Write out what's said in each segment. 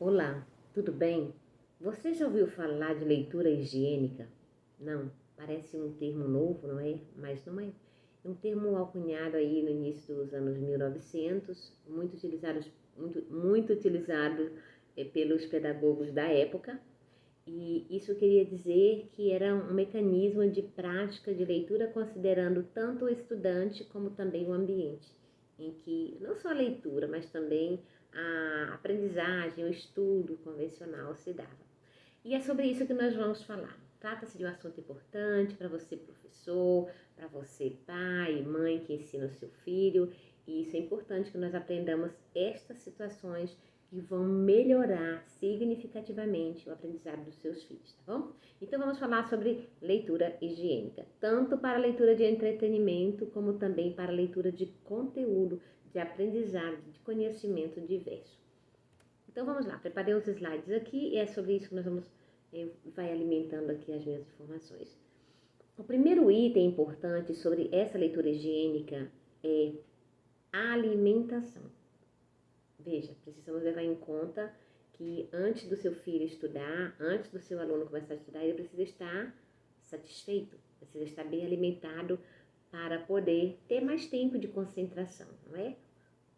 Olá, tudo bem? Você já ouviu falar de leitura higiênica? Não, parece um termo novo, não é? Mas não é. É um termo alcunhado aí no início dos anos 1900, muito utilizado pelos pedagogos da época. E isso queria dizer que era um mecanismo de prática de leitura considerando tanto o estudante como também o ambiente, em que não só a leitura, mas também a aprendizagem, o estudo convencional se dava. E é sobre isso que nós vamos falar. Trata-se de um assunto importante para você, professor, para você, pai e mãe que ensina o seu filho. E isso é importante que nós aprendamos estas situações que vão melhorar significativamente o aprendizado dos seus filhos, tá bom? Então vamos falar sobre leitura higiênica, tanto para a leitura de entretenimento, como também para a leitura de conteúdo, de aprendizado, de conhecimento diverso. Então vamos lá, preparei os slides aqui e é sobre isso que nós vamos vai alimentando aqui as minhas informações. O primeiro item importante sobre essa leitura higiênica é a alimentação. Veja, precisamos levar em conta que antes do seu filho estudar, antes do seu aluno começar a estudar, ele precisa estar satisfeito, precisa estar bem alimentado para poder ter mais tempo de concentração, não é?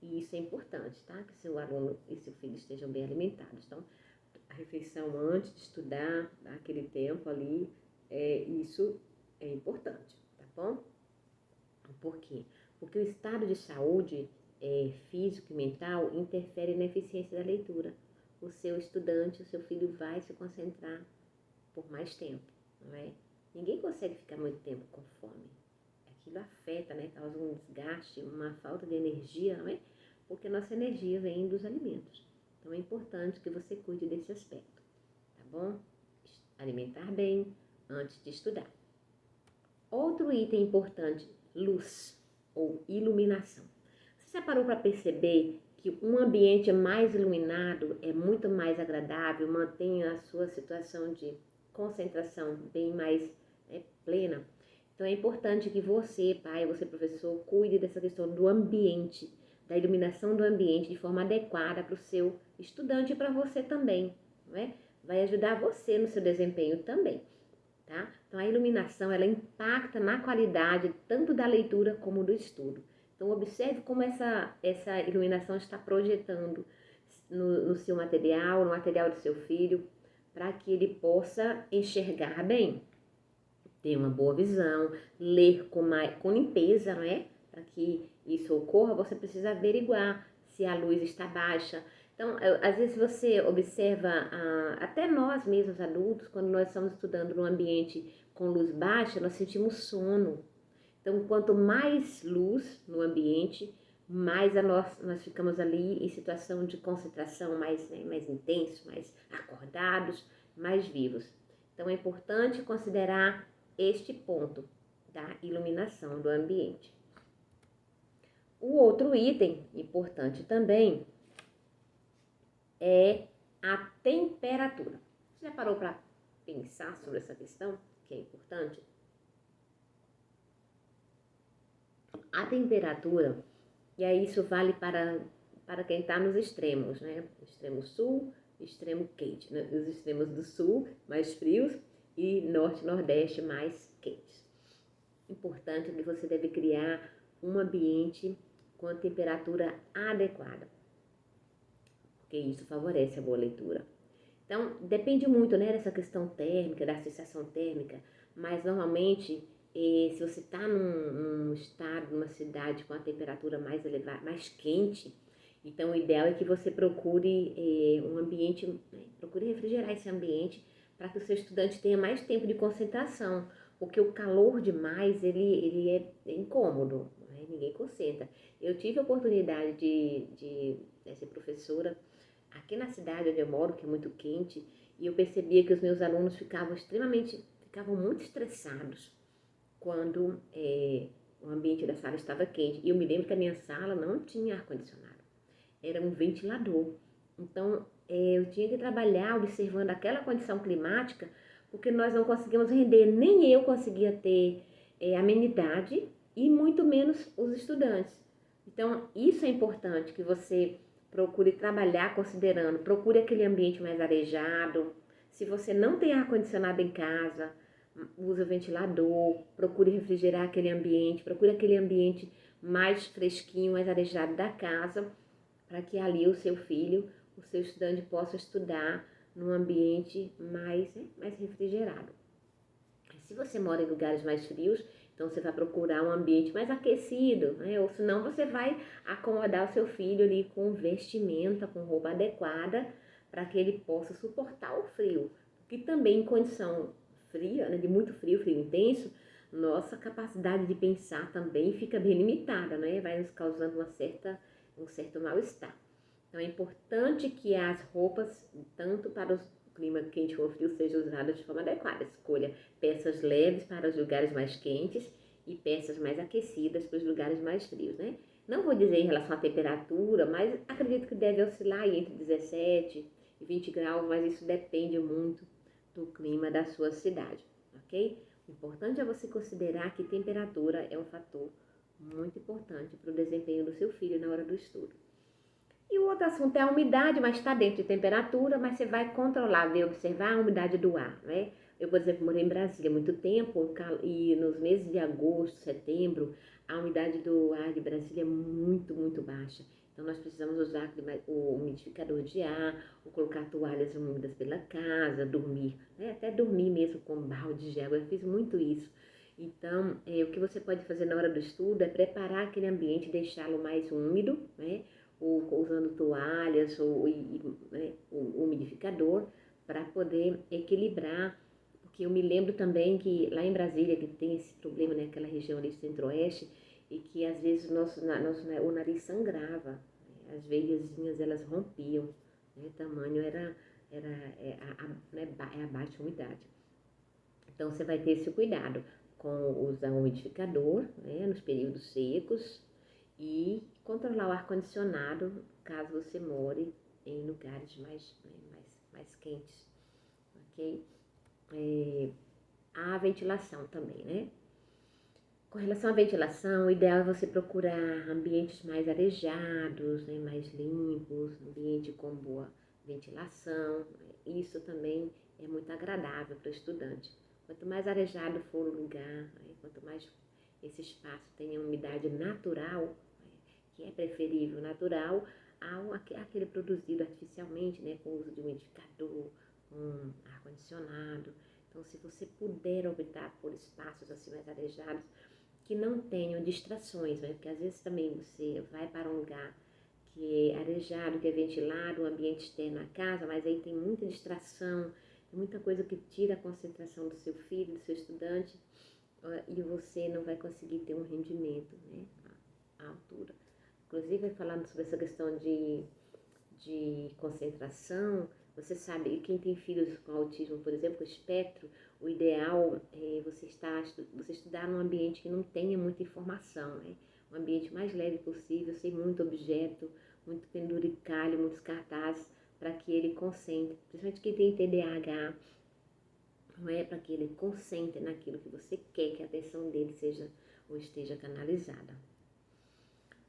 E isso é importante, tá? Que seu aluno e seu filho estejam bem alimentados. Então, a refeição antes de estudar, aquele tempo ali, isso é importante, tá bom? Por quê? Porque o estado de saúde físico e mental interfere na eficiência da leitura. O seu estudante, o seu filho vai se concentrar por mais tempo, não é? Ninguém consegue ficar muito tempo com fome. Aquilo afeta, né? Causa um desgaste, uma falta de energia, não é? Porque a nossa energia vem dos alimentos. Então é importante que você cuide desse aspecto, tá bom? Alimentar bem antes de estudar. Outro item importante, luz ou iluminação. Você já parou para perceber que um ambiente mais iluminado é muito mais agradável, mantém a sua situação de concentração bem mais plena? Então é importante que você, pai, você professor, cuide dessa questão do ambiente, da iluminação do ambiente de forma adequada para o seu estudante e para você também, não é? Vai ajudar você no seu desempenho também, tá? Então a iluminação, ela impacta na qualidade tanto da leitura como do estudo. Então observe como essa iluminação está projetando no seu material, no material do seu filho, para que ele possa enxergar bem, ter uma boa visão, ler com limpeza, não é? Para que isso ocorra, você precisa averiguar se a luz está baixa. Então, às vezes você observa, até nós mesmos adultos, quando nós estamos estudando num ambiente com luz baixa, nós sentimos sono. Então, quanto mais luz no ambiente, mais nós ficamos ali em situação de concentração mais intenso, mais acordados, mais vivos. Então, é importante considerar este ponto da iluminação do ambiente. O outro item importante também é a temperatura. Você já parou para pensar sobre essa questão, que é importante? A temperatura, e aí isso vale para quem está nos extremos, né? Extremo sul, extremo quente. Né? Os extremos do sul, mais frios, e norte e nordeste, mais quentes. Importante que você deve criar um ambiente com a temperatura adequada, porque isso favorece a boa leitura. Então, depende muito, né, dessa questão térmica, da sensação térmica, mas normalmente, se você está num estado, numa cidade com a temperatura mais elevada, mais quente, então o ideal é que você procure um ambiente, procure refrigerar esse ambiente para que o seu estudante tenha mais tempo de concentração, porque o calor demais, ele é incômodo, né? Ninguém concentra. Eu tive a oportunidade de ser professora aqui na cidade onde eu moro, que é muito quente, e eu percebia que os meus alunos ficavam muito estressados quando o ambiente da sala estava quente. E eu me lembro que a minha sala não tinha ar-condicionado, era um ventilador. Então, eu tinha que trabalhar observando aquela condição climática, porque nós não conseguíamos render, nem eu conseguia ter amenidade e muito menos os estudantes. Então, isso é importante que você procure trabalhar considerando, procure aquele ambiente mais arejado. Se você não tem ar-condicionado em casa, use o ventilador, procure refrigerar aquele ambiente, procure aquele ambiente mais fresquinho, mais arejado da casa, para que ali o seu filho, o seu estudante possa estudar num ambiente mais refrigerado. Se você mora em lugares mais frios, então você vai procurar um ambiente mais aquecido, né? Ou senão você vai acomodar o seu filho ali com vestimenta, com roupa adequada, para que ele possa suportar o frio. Porque também em condição fria, né, de muito frio, frio intenso, nossa capacidade de pensar também fica bem limitada, né? Vai nos causando um certo mal-estar. Então é importante que as roupas, tanto para o clima quente ou frio, sejam usadas de forma adequada. Escolha peças leves para os lugares mais quentes e peças mais aquecidas para os lugares mais frios, né? Não vou dizer em relação à temperatura, mas acredito que deve oscilar entre 17 e 20 graus, mas isso depende muito do clima da sua cidade, ok? O importante é você considerar que temperatura é um fator muito importante para o desempenho do seu filho na hora do estudo. E o outro assunto é a umidade, mas está dentro de temperatura, mas você vai controlar, ver, observar a umidade do ar, né? Eu, por exemplo, morei em Brasília há muito tempo e nos meses de agosto, setembro, a umidade do ar de Brasília é muito, muito baixa. Então, nós precisamos usar o umidificador de ar, ou colocar toalhas úmidas pela casa, dormir, né? Até dormir mesmo com balde de água, eu fiz muito isso. Então, o que você pode fazer na hora do estudo é preparar aquele ambiente, deixá-lo mais úmido, né? Ou usando toalhas né, o umidificador para poder equilibrar, porque eu me lembro também que lá em Brasília que tem esse problema, né, aquela região ali centro-oeste, e que às vezes o nariz sangrava, né, as veiazinhas elas rompiam, né, o tamanho a baixa umidade. Então você vai ter esse cuidado com usar o umidificador, né, nos períodos secos, e controlar o ar-condicionado caso você more em lugares mais quentes, ok? A ventilação também, né? Com relação à ventilação, o ideal é você procurar ambientes mais arejados, né, mais limpos, ambiente com boa ventilação. Isso também é muito agradável para o estudante. Quanto mais arejado for o lugar, né, quanto mais esse espaço tenha umidade natural, que é preferível natural aquele produzido artificialmente, né, com o uso de umidificador, com ar-condicionado. Então, se você puder optar por espaços assim mais arejados, que não tenham distrações, né, porque às vezes também você vai para um lugar que é arejado, que é ventilado, o ambiente externo à casa, mas aí tem muita distração, muita coisa que tira a concentração do seu filho, do seu estudante, e você não vai conseguir ter um rendimento, né, à altura. Inclusive, falando sobre essa questão de concentração, você sabe, quem tem filhos com autismo, por exemplo, com espectro, o ideal é você estudar num ambiente que não tenha muita informação, né? Um ambiente mais leve possível, sem muito objeto, muito penduricalho, muitos cartazes, para que ele concentre, principalmente quem tem TDAH, não é para que ele concentre naquilo que você quer que a atenção dele seja ou esteja canalizada.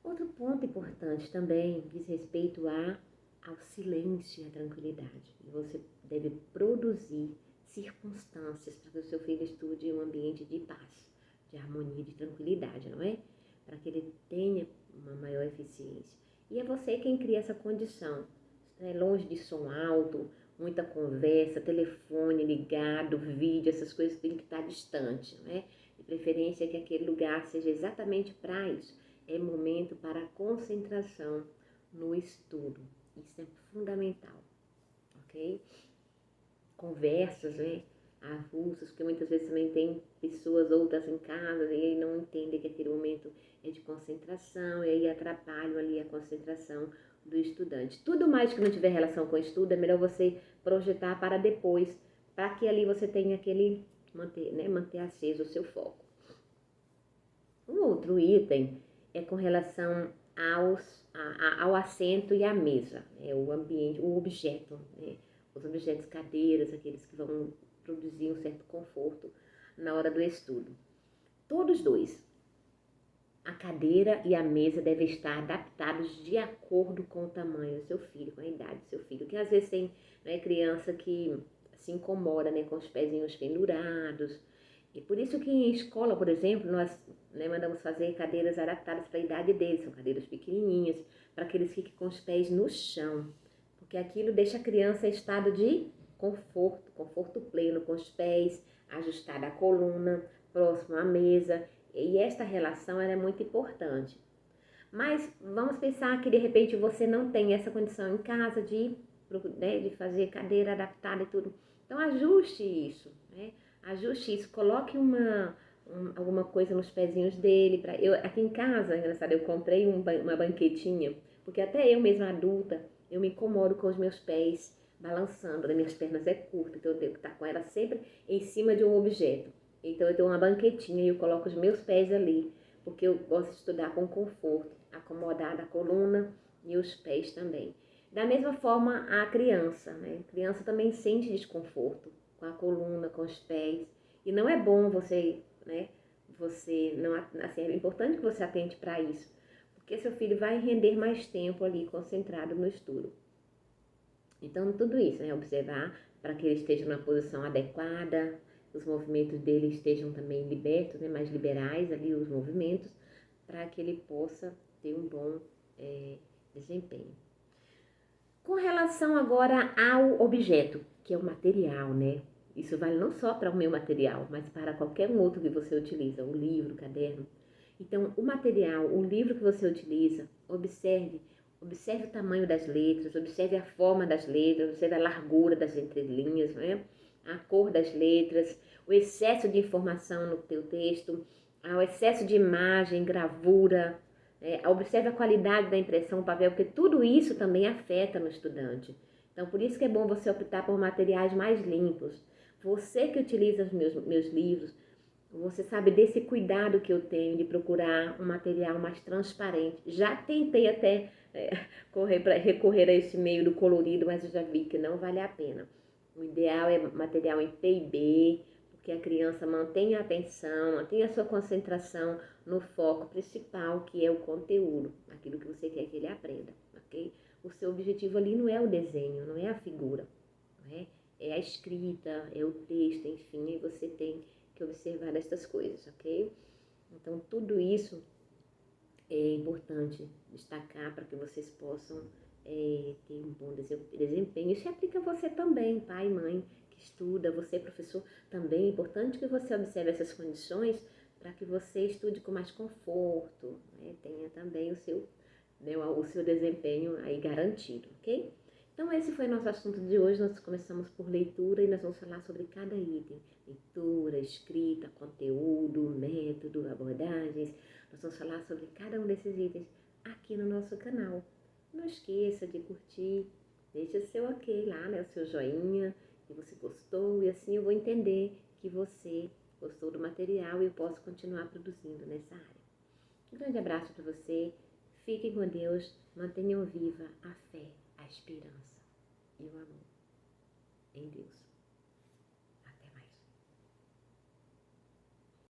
Outro ponto importante também diz respeito ao silêncio e à tranquilidade. Você deve produzir circunstâncias para que o seu filho estude em um ambiente de paz, de harmonia, de tranquilidade, não é? Para que ele tenha uma maior eficiência. E é você quem cria essa condição. Longe de som alto, muita conversa, telefone ligado, vídeo, essas coisas têm que estar distante, não é? De preferência que aquele lugar seja exatamente para isso. É momento para a concentração no estudo. Isso é fundamental, ok? Conversas, né? Avulsas, porque muitas vezes também tem pessoas outras em casa e aí não entendem que aquele momento é de concentração e aí atrapalham ali a concentração do estudante. Tudo mais que não tiver relação com o estudo, é melhor você projetar para depois, para que ali você tenha manter aceso o seu foco. Um outro item é com relação ao assento e à mesa, né? O ambiente, o objeto, né? Os objetos, cadeiras, aqueles que vão produzir um certo conforto na hora do estudo. Todos dois, a cadeira e a mesa devem estar adaptados de acordo com o tamanho do seu filho, com a idade do seu filho. Que às vezes tem, né, criança que se incomoda, né, com os pezinhos pendurados. E por isso que em escola, por exemplo, nós, né, mandamos fazer cadeiras adaptadas para a idade deles. São cadeiras pequenininhas, para que eles fiquem com os pés no chão. Porque aquilo deixa a criança em estado de conforto pleno, com os pés ajustados à coluna, próximo à mesa. E esta relação ela é muito importante. Mas vamos pensar que de repente você não tem essa condição em casa né, de fazer cadeira adaptada e tudo. Então ajuste isso, né? Ajuste isso, coloque alguma coisa nos pezinhos dele. Aqui em casa, engraçado, eu comprei uma banquetinha, porque até eu mesma adulta, eu me incomodo com os meus pés balançando, né? Minhas pernas é curta, então eu tenho que estar com ela sempre em cima de um objeto. Então eu tenho uma banquetinha e eu coloco os meus pés ali, porque eu gosto de estudar com conforto, acomodada a coluna e os pés também. Da mesma forma a criança, né? A criança também sente desconforto com a coluna, com os pés. E não é bom você, né? Você não, assim, é importante que você atente para isso, porque seu filho vai render mais tempo ali concentrado no estudo. Então, tudo isso, né? Observar para que ele esteja na posição adequada, os movimentos dele estejam também libertos, né? Mais liberais ali os movimentos, para que ele possa ter um bom desempenho. Com relação agora ao objeto, que é o material, né? Isso vale não só para o meu material, mas para qualquer um outro que você utiliza, o livro, o caderno. Então, o material, o livro que você utiliza, observe o tamanho das letras, observe a forma das letras, observe a largura das entrelinhas, né? A cor das letras, o excesso de informação no teu texto, o excesso de imagem, gravura, observe a qualidade da impressão, papel, porque tudo isso também afeta no estudante. Então, por isso que é bom você optar por materiais mais limpos. Você que utiliza os meus livros, você sabe desse cuidado que eu tenho de procurar um material mais transparente. Já tentei até recorrer a esse meio do colorido, mas eu já vi que não vale a pena. O ideal é material em PIB, porque a criança mantenha a atenção, mantenha a sua concentração no foco principal, que é o conteúdo, aquilo que você quer que ele aprenda, ok? O seu objetivo ali não é o desenho, não é a figura, não é? É a escrita, é o texto, enfim, e você tem que observar estas coisas, ok? Então, tudo isso é importante destacar para que vocês possam ter um bom desempenho. Isso se aplica a você também, pai, mãe, que estuda, você, professor, também é importante que você observe essas condições para que você estude com mais conforto, né? Tenha também o seu desempenho aí garantido, ok? Então, esse foi nosso assunto de hoje. Nós começamos por leitura e nós vamos falar sobre cada item. Leitura, escrita, conteúdo, método, abordagens. Nós vamos falar sobre cada um desses itens aqui no nosso canal. Não esqueça de curtir, deixe o seu ok lá, né? O seu joinha, que você gostou. E assim eu vou entender que você gostou do material e eu posso continuar produzindo nessa área. Um grande abraço para você. Fiquem com Deus. Mantenham viva a fé, a esperança e o amor em Deus.